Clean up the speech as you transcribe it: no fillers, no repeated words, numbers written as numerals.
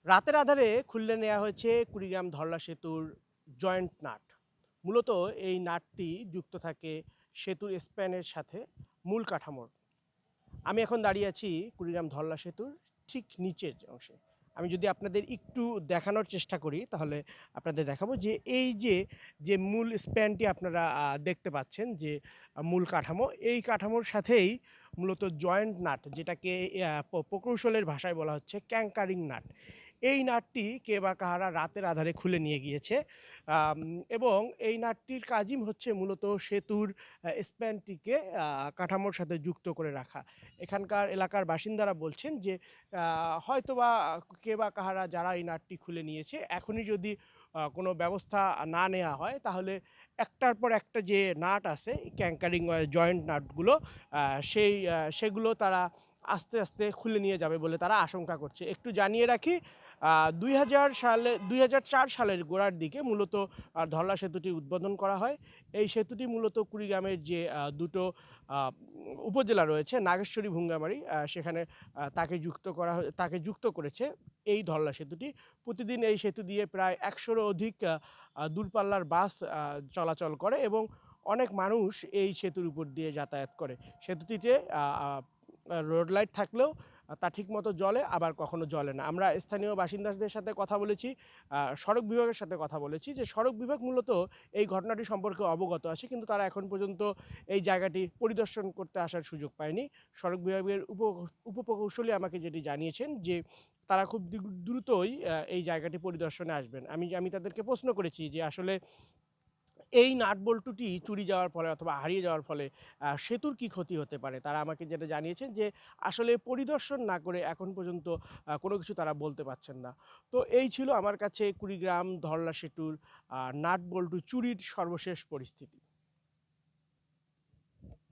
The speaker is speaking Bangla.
রাতের আঁধারে খুলে নেওয়া হয়েছে কুড়িগ্রাম ধরলা সেতুর জয়েন্ট নাট। মূলত এই নাটটি যুক্ত থাকে সেতুর স্প্যানের সাথে মূল কাঠামোর। আমি এখন দাঁড়িয়ে আছি কুড়িগ্রাম ধরলা সেতুর ঠিক নিচের অংশে। আমি যদি আপনাদের একটু দেখানোর চেষ্টা করি তাহলে আপনাদের দেখাবো যে এই যে মূল স্প্যানটি আপনারা দেখতে পাচ্ছেন যে মূল কাঠামো, এই কাঠামোর সাথেই মূলত জয়েন্ট নাট, যেটাকে প্রকৌশলের ভাষায় বলা হচ্ছে ক্যাঙ্কারিং নাট। এই নাটটি কে বা কাহারা রাতের আঁধারে খুলে নিয়ে গিয়েছে। আম এবং এই নাটটির কাজই হচ্ছে মূলত সেতুর স্প্যানটিকে কাঠামোর সাথে যুক্ত করে রাখা। এখানকার এলাকার বাসিন্দারা বলছেন যে হয়তোবা কে বা কাহারা যারা এই নাটটি খুলে নিয়েছে, এখনই যদি কোনো ব্যবস্থা না নেওয়া হয় তাহলে একটার পর একটা যে নাট আছে ক্যাঙ্কারিং জয়েন্ট নাটগুলো, সেগুলো তারা আস্তে আস্তে খুলে নিয়ে যাবে বলে তারা আশঙ্কা করছে। একটু জানিয়ে রাখি, 2004 সালের গোড়ার দিকে মূলত ধরলা সেতুটি উদ্বোধন করা হয়। এই সেতুটি মূলত কুড়িগ্রামের যে দুটো উপজেলা রয়েছে নাগেশ্বরী ভুঙ্গামারী, সেখানে তাকে যুক্ত করেছে এই ধরলা সেতুটি। প্রতিদিন এই সেতু দিয়ে প্রায় ১০০-রও অধিক দূরপাল্লার বাস চলাচল করে এবং অনেক মানুষ এই সেতুর উপর দিয়ে যাতায়াত করে। সেতুটিতে রোড লাইট থাকলেও তা ঠিকমতো জ্বলে, আবার কখনো জ্বলে না। আমরা স্থানীয় বাসিন্দাদের সাথে কথা বলেছি, সড়ক বিভাগের সাথে কথা বলেছি যে সড়ক বিভাগ মূলত এই ঘটনাটি সম্পর্কে অবগত আছে, কিন্তু তারা এখন পর্যন্ত এই জায়গাটি পরিদর্শন করতে আসার সুযোগ পায়নি। সড়ক বিভাগের উপপ্রকৌশলী আমাকে যেটি জানিয়েছেন যে তারা খুব দ্রুতই এই জায়গাটি পরিদর্শনে আসবেন। আমি তাদেরকে প্রশ্ন করেছি যে আসলে এই নাটবল্টুটি চুরি যাওয়ার ফলে অথবা হারিয়ে যাওয়ার ফলে সেতুর কি ক্ষতি হতে পারে? তারা আমাকে যেটা জানিয়েছেন যে আসলে পরিদর্শন না করে এখন পর্যন্ত কোনো কিছু তারা বলতে পারছেন না। তো এই ছিল আমার কাছে কুড়িগ্রাম ধরলা সেতুর নাটবল্টু চুরির সর্বশেষ পরিস্থিতি।